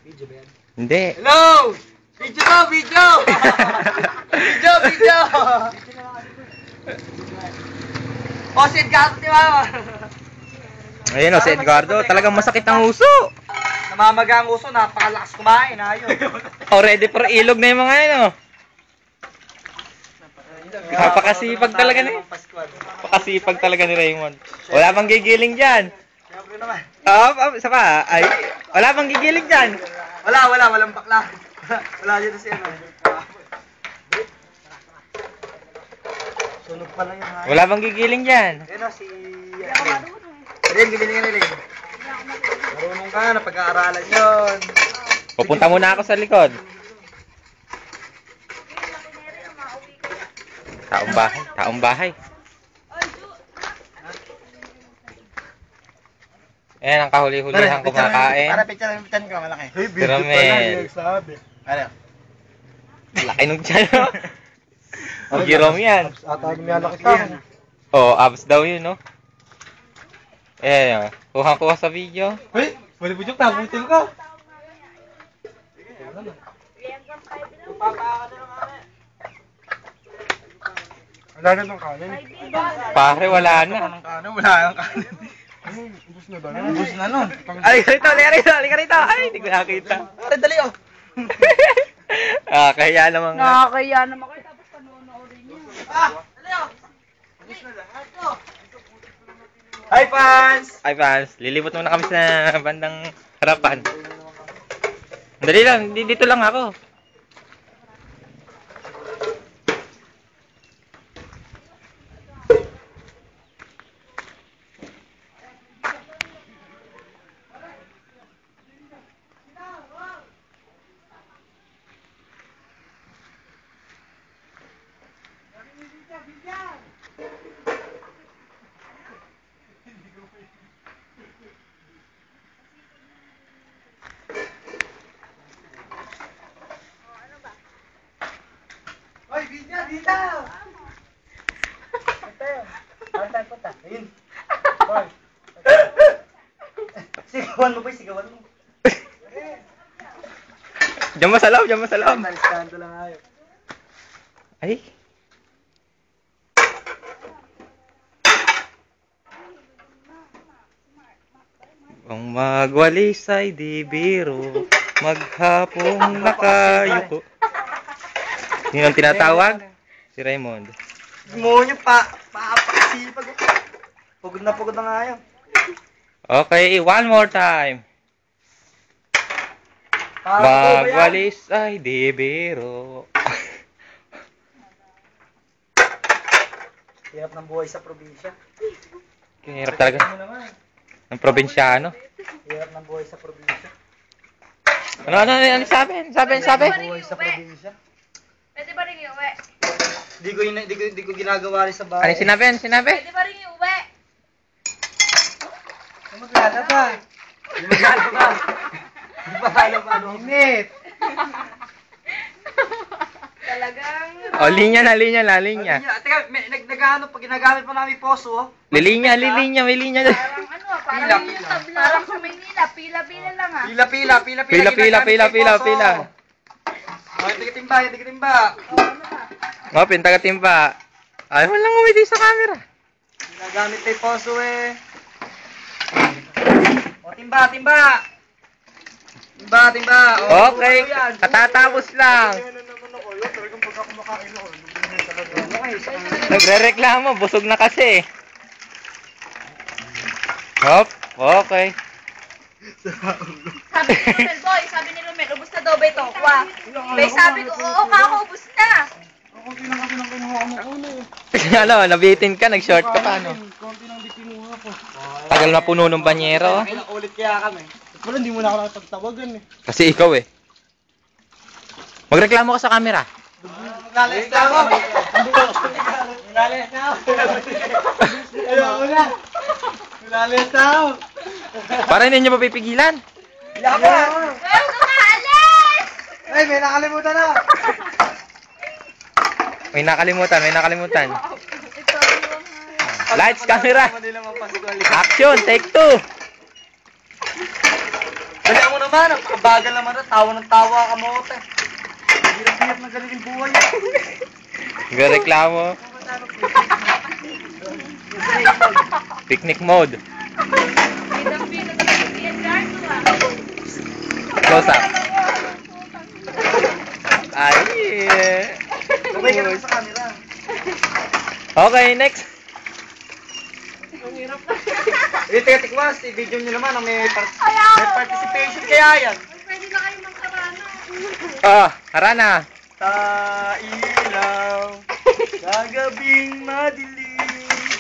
Video ba yan? Hindi. Hello! Video mo! Video! Video! O, si Edgardo, di ba? Ayun o, si Edgardo. Talagang masakit ang uso. Namamaga ang uso, napakalakas kumain. Ayun. Already for ilog na yung mga yun o. Napakasipag talaga ni. Napakasipag talaga ni Raymond. Wala bang gigiling dyan? Siyempre naman. Isa pa. Ay, wala bang gigiling dyan? Walang bakla. Wala dito si ano. Sunog pala yung hangin. Wala bang gigiling dyan? Ayun o, si... Rin, gigiling ka rin. Marunong ka na, pag-aaralan yun. Pupunta muna ako sa likod. Taong bahay. Ayan ang kahuli-hulihan kumakain. Para picture-pitan ko, malaki. Pero men. Ano? Laki nung tiyan no? Mag-girom yan. Ata nilalaki ka. Oo, abs daw yun no? Ayan, kuha sa video. Hey, pwede po yung nabutil ka. Wala na itong kanin. Pare, wala na. Wala nang kanin. Ubus na ba? Ubus na nun. Halika rito. Ay, hindi ko nakita. Pare, dali oh. Kaya namang... Nakakaya naman kayo tapos panonoodin niyo. Dali oh. Ubus na lahat oh. Hi fans! Ay, fans. Lilibot muna kami sa bandang harapan. Dali lang. Dito lang ako. Hoy, video dito! Saan punta? Ayun. Hoy. Sigawan mo ba? Sigawan mo. Diyan mo sa loob. Naliskando lang ayaw. Ay. Kung magwalis ay di biro, maghapong nakayuko. Yun ang tinatawag? Si Raymond. Demonyo pakasipag. Pugod na nga ayaw. Okay, one more time. Magwalis ay di biro. Hirap ng buhay sa probinsya. Hirap talaga. Ng probinsyano. Hirap ng buhay sa probinsya. Ano sabi? Buhay sa probinsya. Pwede ba rin iuwi? Di ko ginagawa rin sa Ano bahay. sinabi? Pwede ba rin iuwi? Maglalaba. Di ba halaba? Init. Talagang... O, linya. Teka, nag-ano pag ginagamit pa namin poso, oh. Linya. Parang ano parang yung tabla. Parang sa Maynila, pila-pila lang ah. Pila. Oh, hindi ka timba. O, pintaga-timba. Ayaw mo lang umiti sa camera. Ginagamit na yung poso eh. O, timba. O, Okay, katatapos lang. Nagre-reklamo, busog na kasi. Hop, okay. Sabi ni Romel, ubus na daw ba ito? Kwa. Kaya sabi ko, oo ka, ubus na. Konti lang kasi nang kinuha mo ulo eh. Ano, nabitin ka, nag-short ka pa, ano? Konti lang di kinuha ko. Tagal na puno ng banyero. Ilang ulit kaya kami. Pero hindi mo na ako nakapagtawagan eh. Kasi ikaw eh. Magreklamo ka sa camera. Maglalayas na ako. Maglalayas na ako. Ayoko na. Maglalayas na ako. Para hindi nyo mapipigilan. Iyak ka. Huwag ka maalis! Ay, may nakalimutan na. May nakalimutan. Lights, camera. Action, take 2. Kaya mo naman, ang kabagal naman na, tawa ng tawa ka mo, te. Hirap-hirap na galing yung buhay niya. Gareklamo. Picnic mode. Bidang-bidang na si Edgardo ah. Close up. Ay. Kumay ka naman sa camera. Okay, next. Ang hirap na. Teka, tikwas, i-video nyo naman ang may participation kaya yan. Pwede na kayo magkarana. Oh, Harana. Sa ilaw, sa gabing madilim,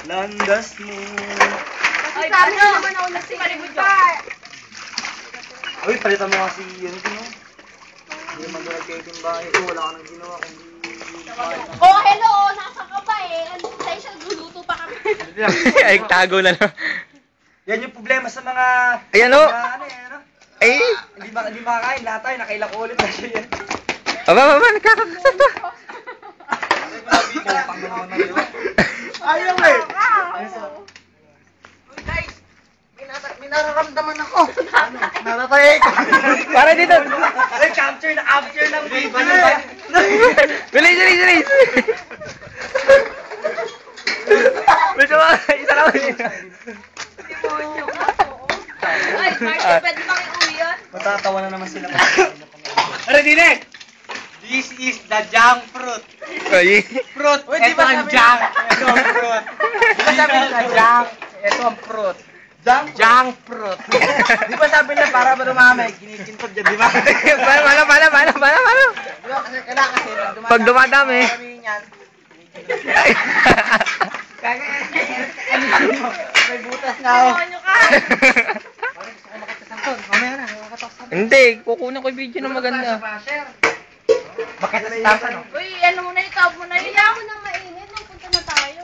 landas mo. Ay, paano naman ako nagsimalibod ka? Uy, palitan mo kasi yun, no? Hindi naman doon nagkikimbay. Ito, wala ka nang ginawa kundi... Oh, hello! Nasa ka ba eh? Tayo siya, luluto pa kami. Ay, tago na lang. Yan yung problema sa mga... Ayan o. Ano eh, ano? Ay. Hindi makakain, lahat tayo, nakailang ulit na siya yan. Aba, nagkakasat to. Ayaw eh! Guys, may nararamdaman ako. Natatay ko. Para dito. Ay, capture ng video. Bilis, bilis, bilis. Bilis mo, isa lang. Ay, Marcia, pwede ba kayo uwi yun? Matatawa na naman sila. Ano din eh? This is the junk fruit. Ay. Fruit. Ito ang junk. Ito ang fruit. Di ba sabi nila junk? Ito ang fruit. Junk fruit. Di ba sabi nila para ba dumamay? Ginikintot dyan, di ba? Paano? Di ba kasi kailangan kasi Pag dumadami. Marami yan. Kaya may butas na ako. Ano ka? Mamaya na, makakataksan. Hindi, kukunin ko yung video na maganda. Bakit na no? Uy, ano muna, ikaw muna. Hindi ako na mainit. Nagpunta na tayo.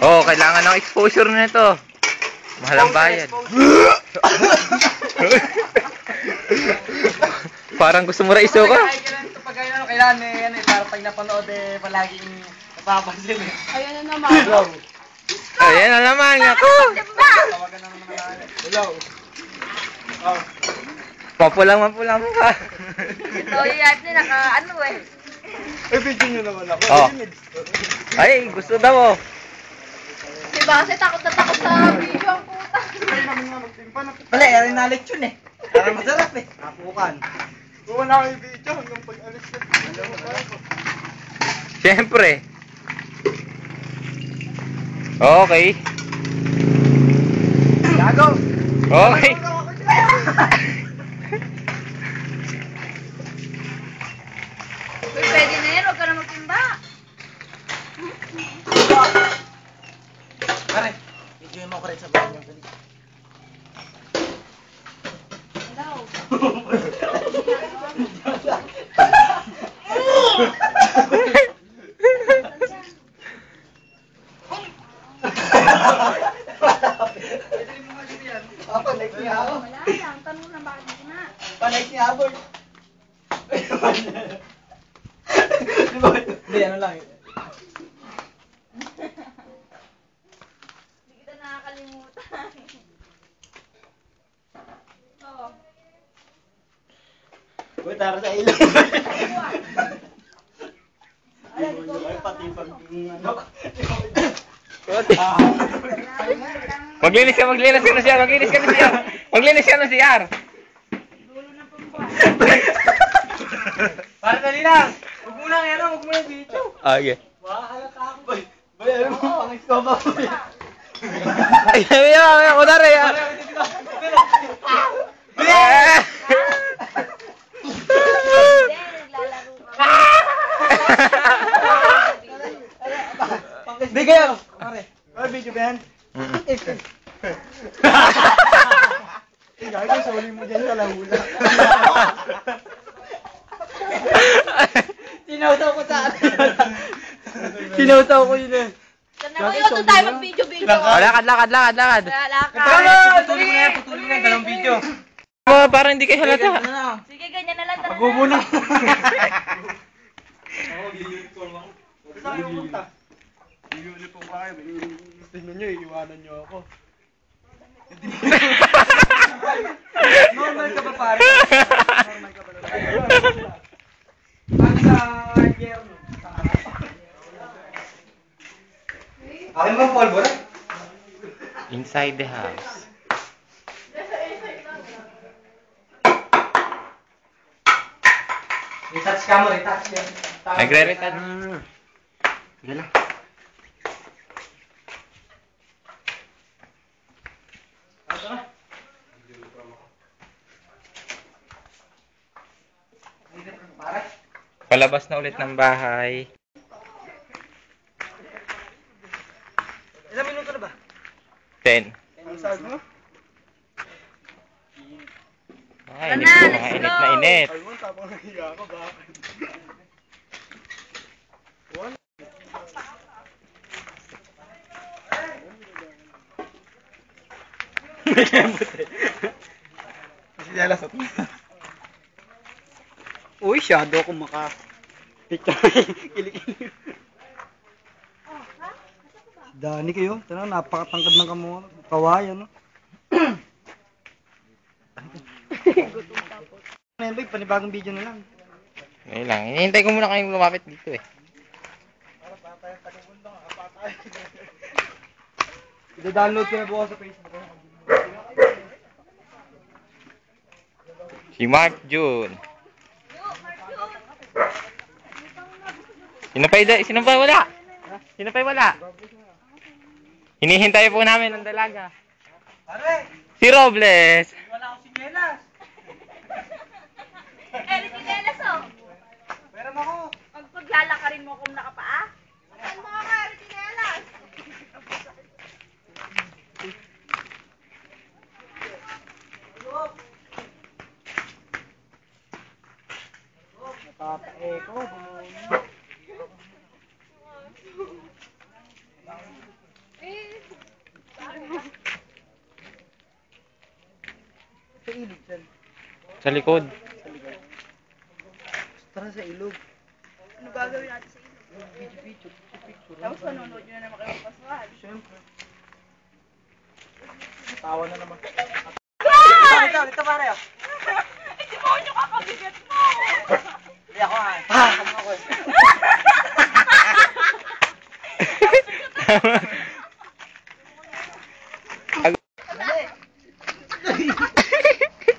Oo, kailangan ng exposure na ito. Mahal ang bayad. Parang gusto mo raiso ko. Kailangan may para pag napanood palaging napapansin eh. Ayan na naman. Ayan na naman ako. Tawagan na naman namin. Hello. Oh. Mapulang ka. Ito, yung hype niya, ano eh. Ay, video nyo naman ako. Oh. Ay, gusto daw oh. Diba kasi takot na takot sa video ang puta. Wala, rin yun eh. Para masarap eh. Napukan. Buwan na ako yung video hanggang pag-alis na. Siyempre. Okay. Gago! Okay. Uy, pwede na yan. Huwag ka na magtimba. Pare, video mo ko rin sa bahay yung galit. Hello. Panay siya ako. Wala lang. Tanong na bakit hindi na. Panay siya ako. Hindi, ano lang. Hindi kita nakakalimutan. Oo. Uy, tara sa ilaw. Ay, pati pag ano. Maglinis ka ng CR. Maglinis ka ng CR. Dulo na pong buwan. Para dali lang. Huwag mo lang yan, huwag mo lang dito. Okay. Makakalata ako. Bay, ano mo, pang-iskoba ko. Ay, ako na rin. Naglalaro ka. Bigay ako. Pare, video ba yan? Gagawin, soli mo dyan sa lahula. Sinawsaw ko sa atin. Sinawsaw ko yun eh. Sana ko yun, doon tayo mag-video-video. Lakad. Lakad. Putulin mo na yan, dalawang video. Parang hindi kayo halata. Sige, ganyan na lang. Tara Pag-ubo na. Tingnan nyo, iiwanan nyo ako. Inside the house. Retouch ka mo, retouch yan. Nagre-retouch. Sige lang. Palabas na ulit ng bahay. Ilang minuto na ba? 10. Ang sahod mo? Ay, init na, mga init na init. Ay mo, tapang nahiya ako, bakit? May kembot eh. Kasi nalasot mo. Uy, shadow ako maka-picture. Kilikili. Dani kayo. Tara, napakatangkad ng kawayan, no? Ngayon ba, panibagong video na lang. Ngayon lang. Hinihintay ko muna kayong lumapit dito eh. I-download ko na bukas sa Facebook. Si Mark June. Sino pa wala? Sino pa wala? Hinihintay po namin ang dalaga. Pare! Si Robles. Wala akong sinyelas. Ritinelas oh. Meron ako. Paglalakarin mo kung nakapaa. Saan mo ka, Ritinelas? Napapa-e ko. Sa ilog dyan. Sa likod. Tara sa ilog. Ano gagawin natin sa ilog? Picture. Tapos manonood nyo na naman kayo magpasuhan. Siyempre. Tawa na naman. Guys! Ito pare oh. Iti mo nyo kakabigat mo! Hindi ako ha. Ako ako.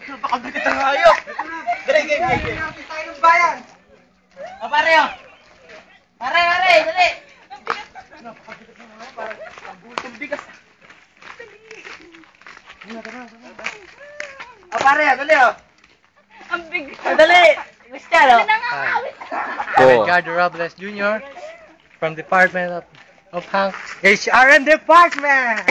Napakabigat ang hayop. Dali, game. Tayo ng bayan. O pare oh. Pare, dali. Napakabigat ang hayop. Parang ang bultong bigas. O pare, dali oh. Ang bigat. Dali. Gusto no? Ano nga awit? Oh. Robles Jr. from Department of HR and Department.